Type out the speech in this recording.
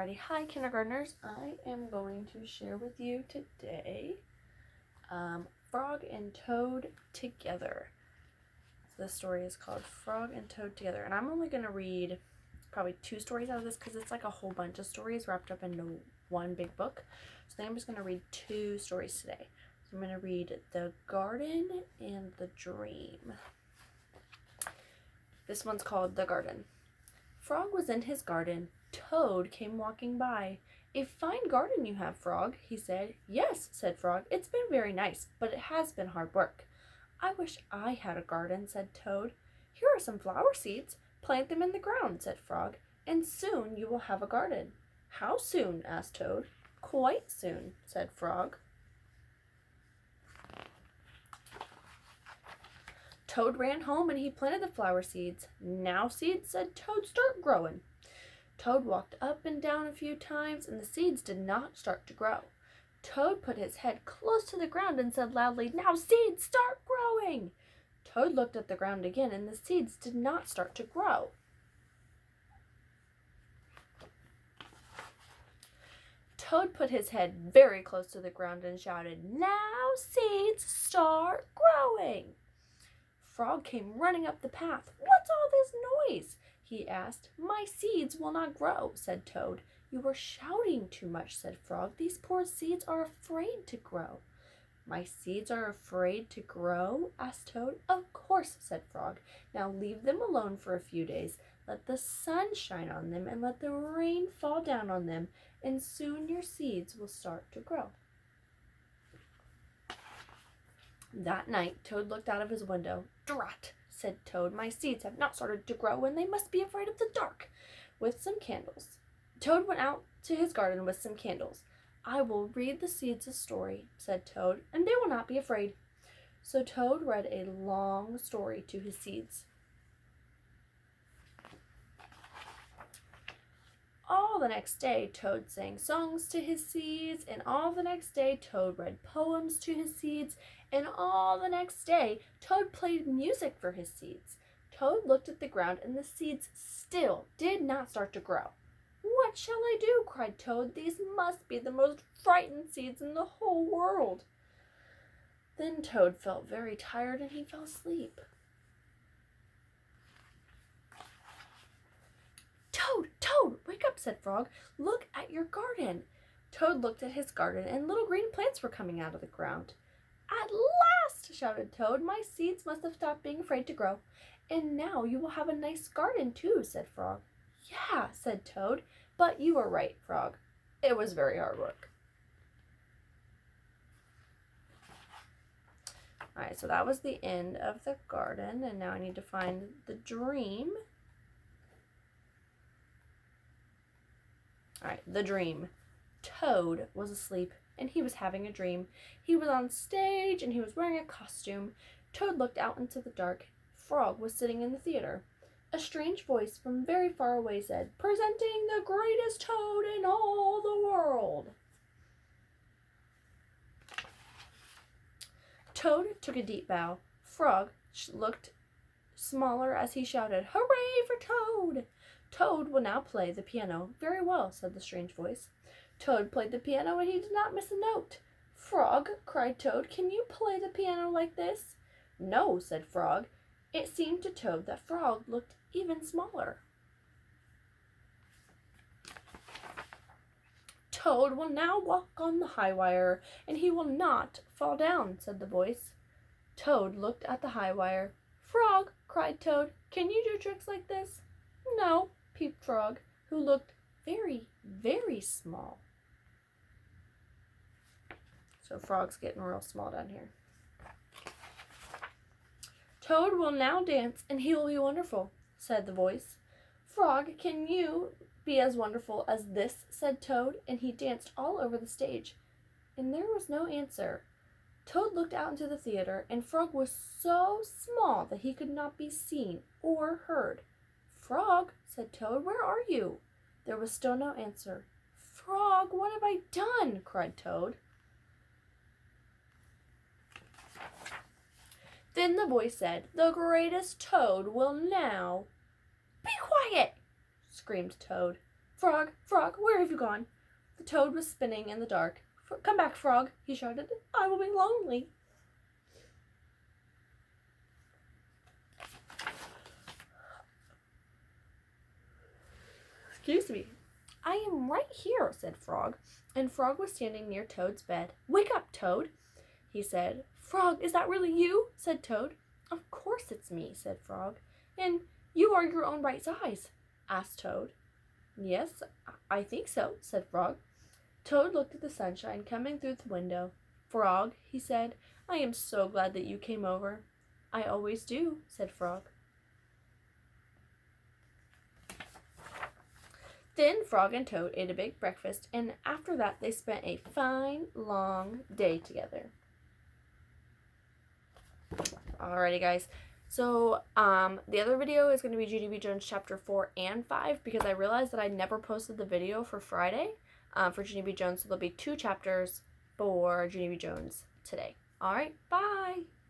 Alrighty, hi kindergartners. I am going to share with you today Frog and Toad Together. So the story is called Frog and Toad Together, and I'm only going to read probably 2 stories out of this because it's like a whole bunch of stories wrapped up into one big book. So then I'm just going to read 2 stories today. So I'm going to read The Garden and the Dream. This one's called The Garden. Frog was in his garden. Toad came walking by. "A fine garden you have, Frog," he said. "Yes," said Frog. "It's been very nice, but it has been hard work." "I wish I had a garden," said Toad. "Here are some flower seeds. Plant them in the ground," said Frog, "and soon you will have a garden." "How soon?" asked Toad. "Quite soon," said Frog. Toad ran home and he planted the flower seeds. "Now, seeds," said Toad, "start growing." Toad walked up and down a few times, and the seeds did not start to grow. Toad put his head close to the ground and said loudly, "Now, seeds, start growing!" Toad looked at the ground again, and the seeds did not start to grow. Toad put his head very close to the ground and shouted, "Now, seeds, start growing!" Frog came running up the path. "What's all this noise?" he asked. "My seeds will not grow," said Toad. "You were shouting too much," said Frog. "These poor seeds are afraid to grow." "My seeds are afraid to grow?" asked Toad. "Of course," said Frog. "Now leave them alone for a few days. Let the sun shine on them and let the rain fall down on them, and soon your seeds will start to grow." That night, Toad looked out of his window. "Drat!" said Toad. "My seeds have not started to grow, and they must be afraid of the dark." With some candles, Toad went out to his garden with some candles. "I will read the seeds a story," said Toad, "and they will not be afraid." So Toad read a long story to his seeds. All the next day, Toad sang songs to his seeds, and all the next day, Toad read poems to his seeds, and all the next day, Toad played music for his seeds. Toad looked at the ground, and the seeds still did not start to grow. "What shall I do?" cried Toad. "These must be the most frightened seeds in the whole world." Then Toad felt very tired, and he fell asleep. "Toad, wake up," said Frog. "Look at your garden." Toad looked at his garden, and little green plants were coming out of the ground. "At last!" shouted Toad. "My seeds must have stopped being afraid to grow. And now you will have a nice garden too," said Frog. "Yeah," said Toad, "but you were right, Frog. It was very hard work." Alright, so that was the end of the garden, and now I need to find the dream. Alright, the dream. Toad was asleep, and he was having a dream. He was on stage, and he was wearing a costume. Toad looked out into the dark. Frog was sitting in the theater. A strange voice from very far away said, "Presenting the greatest Toad in all the world." Toad took a deep bow. Frog looked smaller as he shouted, "Hooray for Toad!" "Toad will now play the piano." "Very well," said the strange voice. Toad played the piano, and he did not miss a note. "Frog," cried Toad, "can you play the piano like this?" "No," said Frog. It seemed to Toad that Frog looked even smaller. "Toad will now walk on the high wire, and he will not fall down," said the voice. Toad looked at the high wire. "Frog," cried Toad, "can you do tricks like this?" "No," peeped Frog, who looked very, very small. So Frog's getting real small down here. "Toad will now dance, and he will be wonderful," said the voice. "Frog, can you be as wonderful as this?" said Toad, and he danced all over the stage. And there was no answer. Toad looked out into the theater, and Frog was so small that he could not be seen or heard. "Frog," said Toad, "where are you?" There was still no answer. "Frog, what have I done?" cried Toad. Then the voice said, "The greatest Toad will now—" "Be quiet!" screamed Toad. Frog, Frog, where have you gone?" The toad was spinning in the dark. "Come back, Frog," he shouted. "I will be lonely." "Excuse me." "I am right here," said Frog, and Frog was standing near Toad's bed. "Wake up, Toad," he said. "Frog, is that really you?" said Toad. "Of course it's me," said Frog. "And you are your own right size?" asked Toad. "Yes, I think so," said Frog. Toad looked at the sunshine coming through the window. "Frog," he said, "I am so glad that you came over." "I always do," said Frog. Then Frog and Toad ate a big breakfast, and after that they spent a fine, long day together. Alrighty, guys. So, the other video is going to be Junie B. Jones chapter 4 and 5 because I realized that I never posted the video for Friday for Junie B. Jones, so there'll be 2 chapters for Junie B. Jones today. Alright, bye!